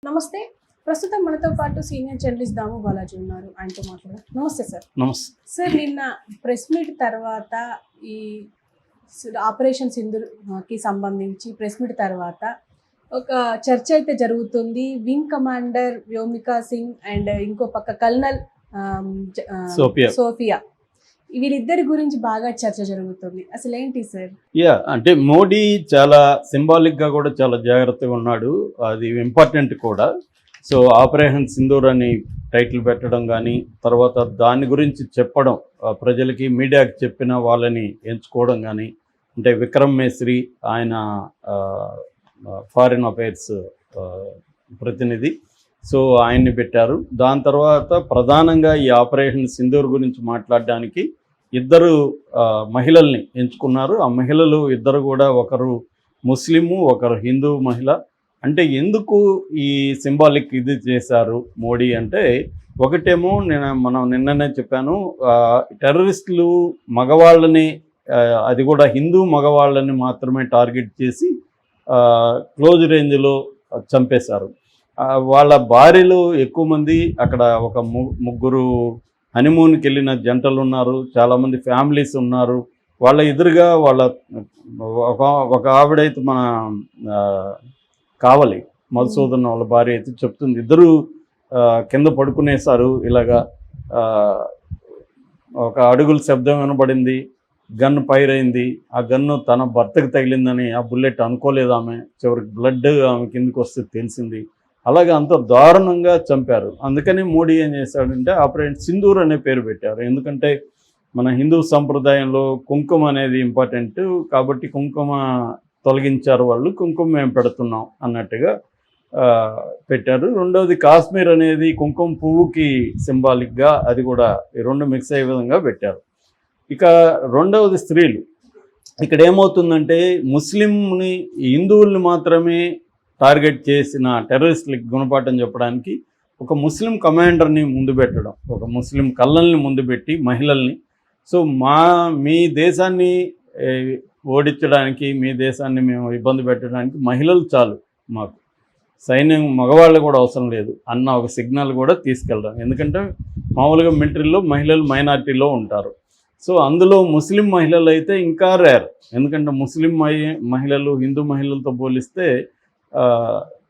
నమస్తే. ప్రస్తుతం మనతో పాటు సీనియర్ జర్నలిస్ట్ దాము బాలాజీ ఉన్నారు. ఆయనతో మాట్లాడారు. నమస్తే సార్. నమస్తే సార్, నిన్న ప్రెస్ మీట్ తర్వాత ఈ ఆపరేషన్ సింధూర్కి సంబంధించి ప్రెస్ మీట్ తర్వాత ఒక చర్చ అయితే జరుగుతుంది. Wing commander Vyomika Singh and ఇంకో పక్క కల్నల్ సోఫియా, వీళ్ళిద్దరి గురించి బాగా చర్చ జరుగుతుంది. అసలు ఏంటి సార్? అంటే మోడీ చాలా సింబాలిక్గా కూడా చాలా జాగ్రత్తగా ఉన్నాడు. అది ఇంపార్టెంట్ కూడా. సో ఆపరేషన్ సింధూర్ అని టైటిల్ పెట్టడం కానీ, తర్వాత దాని గురించి చెప్పడం, ప్రజలకి మీడియాకి చెప్పిన వాళ్ళని ఎంచుకోవడం కానీ, అంటే విక్రమ్ మేస్రీ ఆయన ఫారిన్ అఫైర్స్ ప్రతినిధి, సో ఆయన్ని పెట్టారు. దాని తర్వాత ప్రధానంగా ఈ ఆపరేషన్ సింధూర్ గురించి మాట్లాడడానికి ఇద్దరు మహిళల్ని ఎంచుకున్నారు. ఆ మహిళలు ఇద్దరు కూడా, ఒకరు ముస్లిము, ఒకరు హిందూ మహిళ. అంటే ఎందుకు ఈ సింబాలిక్ ఇది చేశారు మోడీ అంటే, ఒకటేమో మనం నిన్ననే చెప్పాను, టెర్రరిస్టులు మగవాళ్ళని, అది కూడా హిందూ మగవాళ్ళని మాత్రమే టార్గెట్ చేసి క్లోజ్ రేంజ్లో చంపేశారు. వాళ్ళ భార్యలు ఎక్కువ మంది, అక్కడ ఒక ముగ్గురు హనీమూన్కి వెళ్ళిన జంటలు ఉన్నారు, చాలామంది ఫ్యామిలీస్ ఉన్నారు. వాళ్ళ ఎదురుగా వాళ్ళ ఒక ఆవిడైతే మన కావలి మధుసూదన్ వాళ్ళ భార్య అయితే చెప్తుంది, ఇద్దరు కింద పడుకునేసారు. ఇలాగా ఒక అడుగుల శబ్దం వినబడింది, గన్ ఫైర్ అయింది. ఆ గన్ను తన భర్తకు తగిలిందని, ఆ బుల్లెట్ అనుకోలేదు ఆమె. చివరికి బ్లడ్ ఆమె కిందకి వస్తే తెలిసింది. అలాగే అంత దారుణంగా చంపారు. అందుకని మోడీ ఏం చేశాడంటే ఆపరేషన్ సింధూర్ అనే పేరు పెట్టారు. ఎందుకంటే మన హిందూ సంప్రదాయంలో కుంకుమ అనేది ఇంపార్టెంట్ కాబట్టి కుంకుమ తొలగించారు వాళ్ళు, కుంకుమ మేము పెడుతున్నాం అన్నట్టుగా పెట్టారు. రెండవది కాశ్మీర్ అనేది కుంకుమ పువ్వుకి సింబాలిక్గా, అది కూడా ఈ రెండు మిక్స్ అయ్యే విధంగా పెట్టారు. ఇక రెండవది స్త్రీలు. ఇక్కడ ఏమవుతుందంటే ముస్లింని, హిందువుల్ని మాత్రమే టార్గెట్ చేసిన టెర్రరిస్టులకి గుణపాఠం చెప్పడానికి ఒక ముస్లిం కమాండర్ని ముందు పెట్టడం, ఒక ముస్లిం కళ్ళల్ని ముందు పెట్టి మహిళల్ని, సో మీ దేశాన్ని ఓడించడానికి, మీ దేశాన్ని మేము ఇబ్బంది పెట్టడానికి మహిళలు చాలు, మాకు సైన్యం మగవాళ్ళు కూడా అవసరం లేదు అన్న ఒక సిగ్నల్ కూడా తీసుకెళ్ళడం. ఎందుకంటే మామూలుగా మిలిటరీలో మహిళలు మైనారిటీలో ఉంటారు. సో అందులో ముస్లిం మహిళలు అయితే ఇంకా రేర్. ఎందుకంటే ముస్లిం మహిళలు హిందూ మహిళలతో పోలిస్తే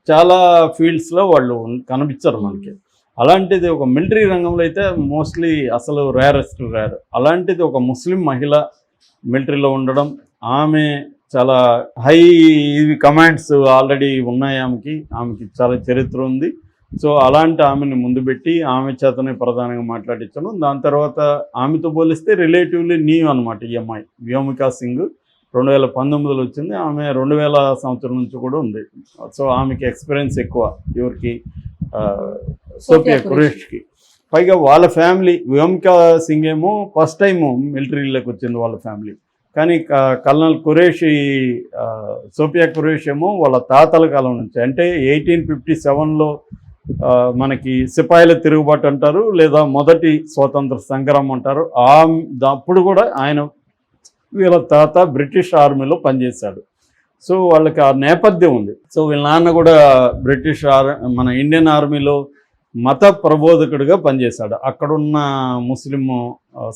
చాలా ఫీల్డ్స్లో వాళ్ళు కనిపించరు మనకి. అలాంటిది ఒక మిలిటరీ రంగంలో అయితే మోస్ట్లీ అసలు రేరెస్ట్ రేర్. అలాంటిది ఒక ముస్లిం మహిళ మిలిటరీలో ఉండడం, ఆమె చాలా హై కమాండ్స్ ఆల్రెడీ ఉన్నాయి ఆమెకి చాలా చరిత్ర ఉంది. సో అలాంటి ఆమెను ముందు పెట్టి ఆమె చేతనే ప్రధానంగా మాట్లాడించడం. దాని తర్వాత ఆమెతో పోలిస్తే రిలేటివ్లీ న్యూ అనమాట ఈ అమ్మాయి వ్యోమికా సింగ్. 2019లో వచ్చింది. ఆమె 2000 సంవత్సరం నుంచి కూడా ఉంది. సో ఆమెకి ఎక్స్పీరియన్స్ ఎక్కువ, ఎవరికి సోఫియా ఖురేషికి. పైగా వాళ్ళ ఫ్యామిలీ, వ్యోమికా సింగ్ ఏమో ఫస్ట్ టైము మిలిటరీలోకి వచ్చింది వాళ్ళ ఫ్యామిలీ. కానీ కల్నల్ ఖురేషి, సోఫియా ఖురేషి ఏమో వాళ్ళ తాతల కాలం నుంచి, అంటే 1857లో మనకి సిపాయిల తిరుగుబాటు అంటారు, లేదా మొదటి స్వాతంత్ర సంగ్రామం అంటారు. అప్పుడు కూడా వీళ్ళ తాత బ్రిటిష్ ఆర్మీలో పనిచేశాడు. సో వాళ్ళకి ఆ నేపథ్యం ఉంది. సో వీళ్ళ నాన్న కూడా మన ఇండియన్ ఆర్మీలో మత ప్రబోధకుడిగా పనిచేశాడు. అక్కడున్న ముస్లిం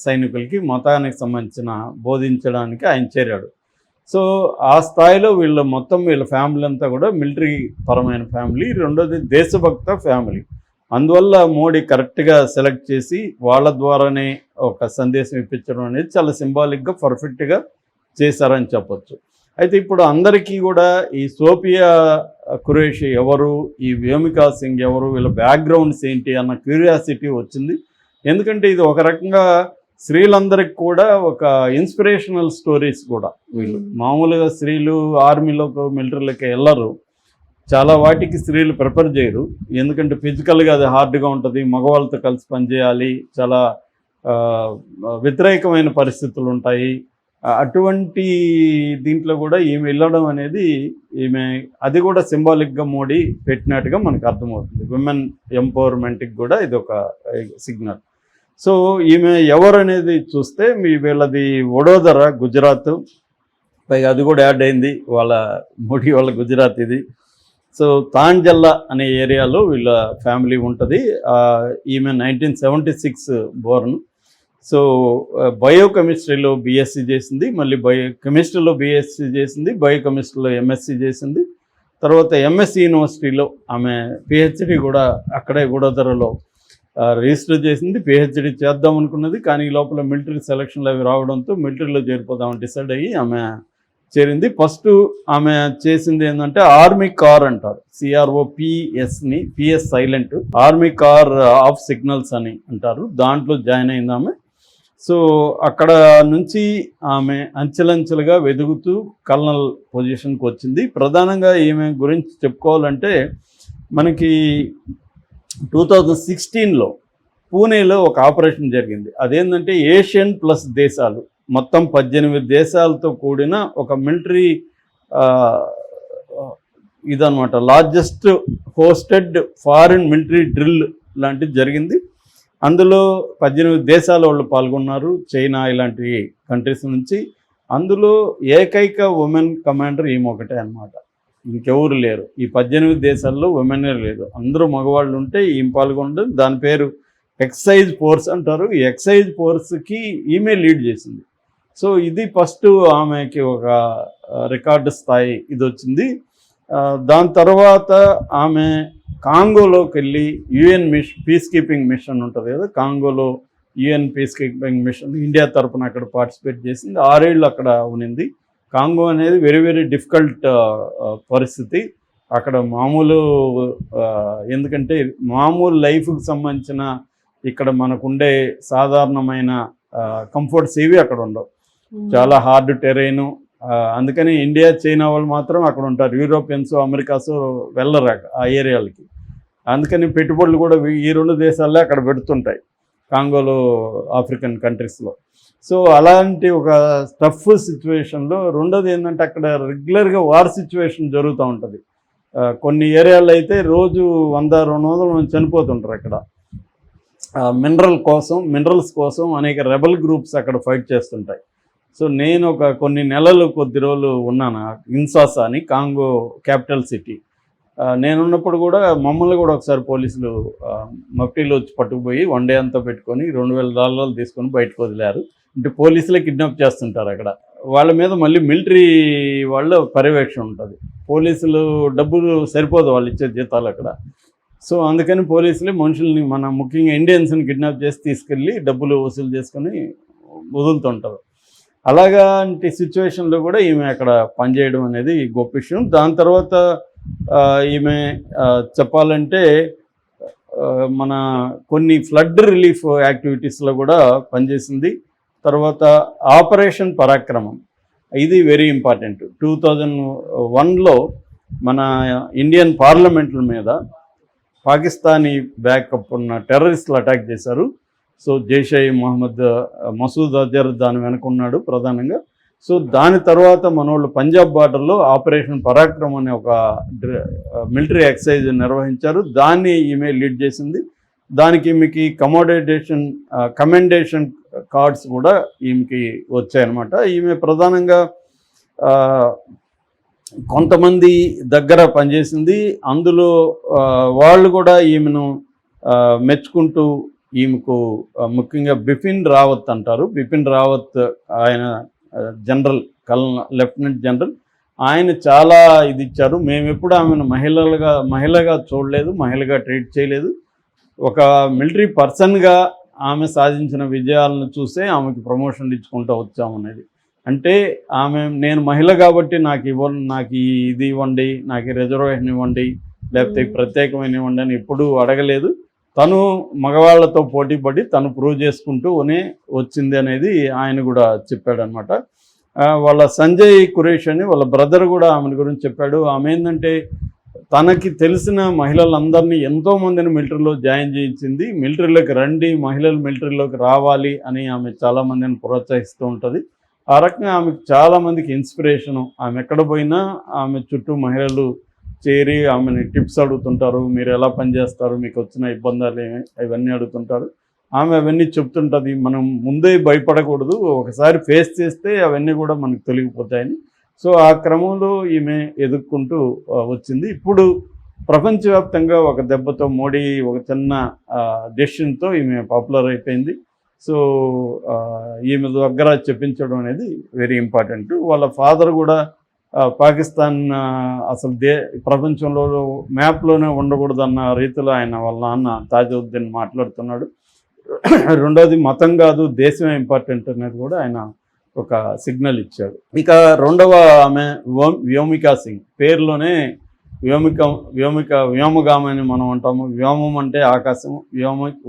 సైనికులకి మతానికి సంబంధించిన బోధించడానికి ఆయన చేరాడు. సో ఆ స్థాయిలో వీళ్ళ ఫ్యామిలీ అంతా కూడా మిలిటరీ పరమైన ఫ్యామిలీ. రెండోది దేశభక్త ఫ్యామిలీ. అందువల్ల మోడీ కరెక్ట్గా సెలెక్ట్ చేసి వాళ్ళ ద్వారానే ఒక సందేశం ఇప్పించడం అనేది చాలా సింబాలిక్గా పర్ఫెక్ట్గా చేశారని చెప్పొచ్చు. అయితే ఇప్పుడు అందరికీ కూడా ఈ సోఫియా ఖురేషి ఎవరు, ఈ వ్యోమికా సింగ్ ఎవరు, వీళ్ళ బ్యాక్గ్రౌండ్స్ ఏంటి అన్న క్యూరియాసిటీ వచ్చింది. ఎందుకంటే ఇది ఒక రకంగా స్త్రీలందరికీ కూడా ఒక ఇన్స్పిరేషనల్ స్టోరీస్ కూడా. వీళ్ళు మామూలుగా స్త్రీలు ఆర్మీలోకి మిలిటరీలోకి వెళ్ళరు, చాలా వాటికి స్త్రీలు ప్రిఫర్ చేయరు. ఎందుకంటే ఫిజికల్గా అది హార్డ్గా ఉంటుంది, మగవాళ్ళతో కలిసి పనిచేయాలి, చాలా వ్యతిరేకమైన పరిస్థితులు ఉంటాయి. అటువంటి దీంట్లో కూడా ఈమె వెళ్ళడం అనేది, అది కూడా సింబాలిక్గా మోడీ పెట్టినట్టుగా మనకు అర్థమవుతుంది. విమెన్ ఎంపవర్మెంట్కి కూడా ఇది ఒక సిగ్నల్. సో ఈమె ఎవరు అనేది చూస్తే వీళ్ళది వడోదర, గుజరాత్. పైగా అది కూడా యాడ్ అయింది, మోడీ వాళ్ళ గుజరాత్ ఇది. సో తాంజల్ల అనే ఏరియాలో వీళ్ళ ఫ్యామిలీ ఉంటుంది. ఈమె 1976 బోర్న్. సో బయోకెమిస్ట్రీలో బీఎస్సీ చేసింది, మళ్ళీ కెమిస్ట్రీలో బీఎస్సీ చేసింది, బయోకెమిస్ట్రీలో ఎంఎస్సీ చేసింది. తర్వాత ఎంఎస్సి యూనివర్సిటీలో ఆమె పిహెచ్డి కూడా అక్కడే గూడదరలో రిజిస్టర్ చేసింది. పిహెచ్డి చేద్దాం అనుకున్నది, కానీ ఈ లోపల మిలిటరీ సెలక్షన్లు అవి రావడంతో మిలిటరీలో చేరిపోదామని డిసైడ్ అయ్యి ఆమె చేరింది. ఫస్ట్ ఆమె చేసింది ఏంటంటే ఆర్మీ కార్ అంటారు, CROPSని, PS silent, army car of signals అని అంటారు, దాంట్లో జాయిన్ అయింది ఆమె. సో అక్కడ నుంచి ఆమె అంచెలంచెలుగా వెదుగుతూ కల్నల్ పొజిషన్కి వచ్చింది. ప్రధానంగా ఈమె గురించి చెప్పుకోవాలంటే మనకి 2016లో పూణేలో ఒక ఆపరేషన్ జరిగింది. అదేంటంటే ఏషియన్ ప్లస్ దేశాలు, మొత్తం 18 దేశాలతో కూడిన ఒక మిలిటరీ ఇదనమాట, largest hosted foreign military drill లాంటిది జరిగింది. అందులో 18 దేశాల వాళ్ళు పాల్గొన్నారు, చైనా ఇలాంటి కంట్రీస్ నుంచి. అందులో ఏకైక ఉమెన్ కమాండర్ ఈమె ఒకటే అనమాట, ఇంకెవరు లేరు. ఈ 18 దేశాల్లో ఉమెనే లేరు, అందరూ మగవాళ్ళు ఉంటే ఈమె పాల్గొనడం. దాని పేరు ఎక్సైజ్ ఫోర్స్ అంటారు. ఈ ఎక్సైజ్ ఫోర్స్కి ఈమె లీడ్ చేసింది. సో ఇది ఫస్ట్ ఆమెకి ఒక రికార్డు స్థాయి ఇది వచ్చింది. దాని తర్వాత ఆమె కాంగోలోకి వెళ్ళి యుఎన్ పీస్ కీపింగ్ మిషన్ ఉంటుంది కదా, కాంగోలో UN peace keeping mission India తరఫున అక్కడ పార్టిసిపేట్ చేసింది. 6 ఏళ్ళు అక్కడ ఉన్నింది. కాంగో అనేది వెరీ వెరీ డిఫికల్ట్ పరిస్థితి. అక్కడ మామూలు ఎందుకంటే మామూలు లైఫ్కి సంబంధించిన ఇక్కడ మనకుండే సాధారణమైన కంఫర్ట్స్ ఏవి అక్కడ ఉండవు, చాలా హార్డ్ టెరైను. అందుకని ఇండియా చైనా వాళ్ళు మాత్రం అక్కడ ఉంటారు, యూరోపియన్స్ అమెరికాస్ వెళ్ళరు ఆ ఏరియాలకి. అందుకని పెట్టుబడులు కూడా ఈ 2 దేశాలే అక్కడ పెడుతుంటాయి, కాంగోలో, ఆఫ్రికన్ కంట్రీస్లో. సో అలాంటి ఒక టఫ్ సిచ్యువేషన్లో రెండోది ఏంటంటే అక్కడ రెగ్యులర్గా వార్ సిచ్యువేషన్ జరుగుతూ ఉంటుంది. కొన్ని ఏరియాల్లో అయితే రోజు 100-200 మంది చనిపోతుంటారు అక్కడ. మినరల్స్ కోసం అనేక రెబల్ గ్రూప్స్ అక్కడ ఫైట్ చేస్తుంటాయి. సో నేను కొన్ని నెలలు కొద్ది రోజులు ఉన్నాను ఇన్సాసా అని, కాంగో క్యాపిటల్ సిటీ. నేనున్నప్పుడు కూడా మమ్మల్ని కూడా ఒకసారి పోలీసులు మఫ్టీలో వచ్చి పట్టుకుపోయి 1 డే అంతా పెట్టుకొని $2,000 తీసుకొని బయటకు వదిలేరు. అంటే పోలీసులే కిడ్నాప్ చేస్తుంటారు అక్కడ. వాళ్ళ మీద మళ్ళీ మిలిటరీ వాళ్ళ పర్యవేక్షణ ఉంటుంది. పోలీసులు డబ్బులు సరిపోదు వాళ్ళు ఇచ్చే జీతాలు అక్కడ. సో అందుకని పోలీసులే మనుషుల్ని, మన ముఖ్యంగా ఇండియన్స్ని కిడ్నాప్ చేసి తీసుకెళ్ళి డబ్బులు వసూలు చేసుకొని వదులుతుంటారు. అలాంటి సిచ్యువేషన్లో కూడా ఈమె అక్కడ పనిచేయడం అనేది గొప్ప విషయం. దాని తర్వాత ఈమె చెప్పాలంటే మన కొన్ని ఫ్లడ్ రిలీఫ్ యాక్టివిటీస్లో కూడా పనిచేసింది. తర్వాత ఆపరేషన్ పరాక్రమం, ఇది వెరీ ఇంపార్టెంట్. 2001లో మన ఇండియన్ పార్లమెంట్ల మీద పాకిస్తానీ బ్యాకప్ ఉన్న టెర్రరిస్టులు అటాక్ చేశారు. సో జైషే మొహమ్మద్ మసూద్ అజర్ దాని వెనుకున్నాడు ప్రధానంగా. సో దాని తర్వాత మనోళ్ళు పంజాబ్ బార్డర్లో ఆపరేషన్ పరాక్రమ్ అనే ఒక మిలిటరీ ఎక్సర్సైజ్ నిర్వహించారు. దాన్ని ఈమె లీడ్ చేసింది. దానికి ఈమెకి కమెండేషన్ కార్డ్స్ కూడా ఈమెకి వచ్చాయన్నమాట. ఈమె ప్రధానంగా కొంతమంది దగ్గర పనిచేసింది. అందులో వాళ్ళు కూడా ఈమెను మెచ్చుకుంటూ ఈమెకు ముఖ్యంగా బిపిన్ రావత్ అంటారు, బిపిన్ రావత్ ఆయన జనరల్, లెఫ్టినెంట్ జనరల్, ఆయన చాలా ఇది ఇచ్చారు. మేము ఎప్పుడు ఆమెను మహిళగా చూడలేదు, మహిళగా ట్రీట్ చేయలేదు. ఒక మిలిటరీ పర్సన్గా ఆమె సాధించిన విజయాలను చూసే ఆమెకి ప్రమోషన్లు ఇచ్చుకుంటూ వచ్చామనేది. అంటే ఆమె నేను మహిళ కాబట్టి నాకు ఇది ఇవ్వండి, నాకు రిజర్వేషన్ ఇవ్వండి, లేకపోతే ప్రత్యేకమైన ఇవ్వండి అని ఎప్పుడూ అడగలేదు. తను మగవాళ్లతో పోటీ పడి తను ప్రూవ్ చేసుకుంటూనే వచ్చింది అనేది ఆయన కూడా చెప్పాడనమాట. వాళ్ళ సంజయ్ కురేష్ అని వాళ్ళ బ్రదర్ కూడా ఆమె గురించి చెప్పాడు. ఆమె ఏంటంటే తనకి తెలిసిన మహిళలందరినీ ఎంతోమందిని మిలిటరీలో జాయిన్ చేయించింది. మిలిటరీలోకి రండి, మహిళలు మిలిటరీలోకి రావాలి అని ఆమె చాలామందిని ప్రోత్సహిస్తూ ఉంటుంది. ఆ రకంగా ఆమెకు చాలామందికి ఇన్స్పిరేషను. ఆమె ఎక్కడ పోయినా ఆమె చుట్టూ మహిళలు చేరి ఆమెని టిప్స్ అడుగుతుంటారు, మీరు ఎలా పనిచేస్తారు, మీకు వచ్చిన ఇబ్బందులు ఇవన్నీ అడుగుతుంటారు. ఆమె అవన్నీ చెప్తుంటుంది. మనం ముందే భయపడకూడదు, ఒకసారి ఫేస్ చేస్తే అవన్నీ కూడా మనకు తొలగిపోతాయని. సో ఆ క్రమంలో ఈమె ఎదుర్కొంటూ వచ్చింది. ఇప్పుడు ప్రపంచవ్యాప్తంగా ఒక దెబ్బతో మోడీ ఒక చిన్న డెసిషన్తో ఈమె పాపులర్ అయిపోయింది. సో ఈమె దగ్గర చెప్పించడం అనేది వెరీ ఇంపార్టెంట్. వాళ్ళ ఫాదర్ కూడా పాకిస్తాన్ అసలు ప్రపంచంలో మ్యాప్లోనే ఉండకూడదన్న రీతిలో ఆయన వాళ్ళ నాన్న తాజుద్దీన్ మాట్లాడుతున్నాడు. రెండోది మతం కాదు దేశమే ఇంపార్టెంట్ అనేది కూడా ఆయన ఒక సిగ్నల్ ఇచ్చాడు. ఇక రెండవ ఆమె వ్యోమికా సింగ్, పేరులోనే వ్యోమగామి అని మనం అంటాము. వ్యోమం అంటే ఆకాశం,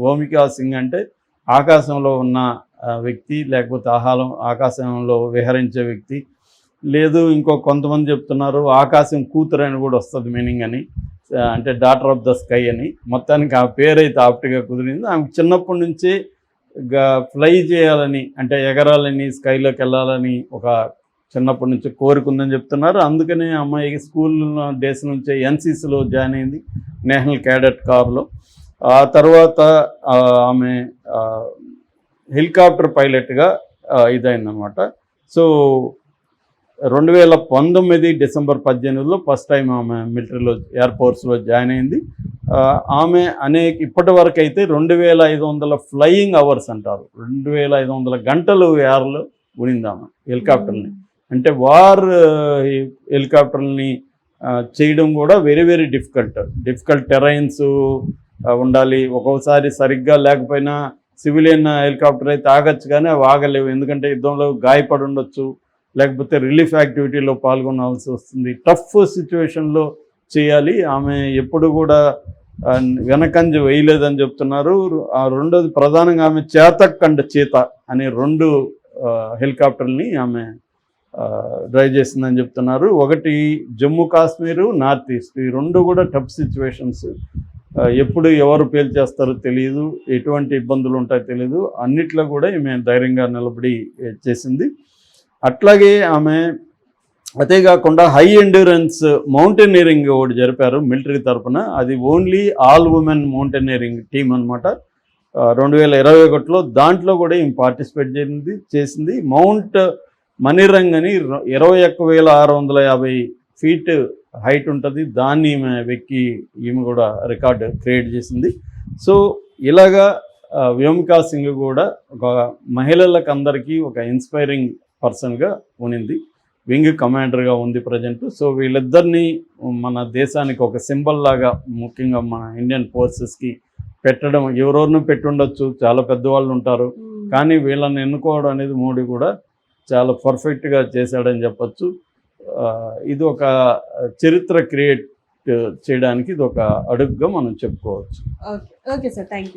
వ్యోమికా సింగ్ అంటే ఆకాశంలో ఉన్న వ్యక్తి, లేకపోతే ఆకాశంలో విహరించే వ్యక్తి. లేదు ఇంకో కొంతమంది చెప్తున్నారు ఆకాశం కూతురు అని కూడా వస్తుంది మీనింగ్ అని, అంటే డాటర్ ఆఫ్ ద స్కై అని. మొత్తానికి ఆ పేరైతే ఆప్ట్గా కుదిరింది. ఆమె చిన్నప్పటి నుంచే ఫ్లై చేయాలని, అంటే ఎగరాలని, స్కైలోకి వెళ్ళాలని ఒక చిన్నప్పటి నుంచి కోరుకుందని చెప్తున్నారు. అందుకనే అమ్మాయి స్కూల్ డేస్ నుంచే ఎన్సీసీలో జాయిన్ అయింది, నేషనల్ క్యాడెట్ కార్లో. ఆ తర్వాత ఆమె హెలికాప్టర్ పైలట్గా ఇదైందనమాట. సో 2019 డిసెంబర్ 18లో ఫస్ట్ టైం ఆమె మిలిటరీలో ఎయిర్ ఫోర్స్లో జాయిన్ అయింది. ఆమె ఇప్పటి వరకు అయితే 2500 ఫ్లయింగ్ అవర్స్ అంటారు, 2500 గంటలు ఎయిర్లో ఉనింది ఆమె హెలికాప్టర్ని. అంటే హెలికాప్టర్ని చేయడం కూడా వెరీ వెరీ డిఫికల్ట్ టెరైన్స్ ఉండాలి. ఒక్కొక్కసారి సరిగ్గా లేకపోయినా సివిలియన్ హెలికాప్టర్ అయితే ఆగచ్చు, కానీ అవి ఆగలేవు. ఎందుకంటే యుద్ధంలో గాయపడి ఉండొచ్చు, లేకపోతే రిలీఫ్ యాక్టివిటీలో పాల్గొనాల్సి వస్తుంది. టఫ్ సిచ్యువేషన్లో చేయాలి. ఆమె ఎప్పుడు కూడా వెనకంజ వేయలేదని చెప్తున్నారు. ఆ రెండోది ప్రధానంగా ఆమె చేతక్ అండ్ చీత అనే 2 హెలికాప్టర్ని ఆమె డ్రైవ్ చేసిందని చెప్తున్నారు. ఒకటి జమ్మూ కాశ్మీరు, నార్త్ ఈస్ట్, ఈ 2 కూడా టఫ్ సిచ్యువేషన్స్. ఎప్పుడు ఎవరు పేల్చేస్తారో తెలియదు, ఎటువంటి ఇబ్బందులు ఉంటాయో తెలియదు. అన్నిట్లో కూడా ఈమె ధైర్యంగా నిలబడి చేసింది. అట్లాగే ఆమె అదే కాకుండా హై ఎండ్యూరెన్స్ మౌంటైనీరింగ్ ఒకటి జరిపారు మిలిటరీ తరఫున. అది only all women mountaineering team అనమాట. 2021లో దాంట్లో కూడా ఈమె పార్టిసిపేట్ చేసింది. మౌంట్ మణిరంగ్ అని 21,650 ఫీట్ హైట్ ఉంటుంది, దాన్ని ఈమె కూడా రికార్డు క్రియేట్ చేసింది. సో ఇలాగా వ్యోమికా సింగ్ కూడా ఒక మహిళలకు అందరికీ ఒక ఇన్స్పైరింగ్ పర్సన్గా ఉనింది. వింగ్ కమాండర్గా ఉంది ప్రజెంట్. సో వీళ్ళిద్దరినీ మన దేశానికి ఒక సింబల్ లాగా, ముఖ్యంగా మన ఇండియన్ ఫోర్సెస్కి పెట్టడం, ఎవరెవరినూ పెట్టుండొచ్చు, చాలా పెద్దవాళ్ళు ఉంటారు, కానీ వీళ్ళని ఎన్నుకోవడం అనేది మోడీ కూడా చాలా పర్ఫెక్ట్గా చేశాడని చెప్పచ్చు. ఇది ఒక చరిత్ర క్రియేట్ చేయడానికి ఇది ఒక అడుగుగా మనం చెప్పుకోవచ్చు. Okay sir, thank you.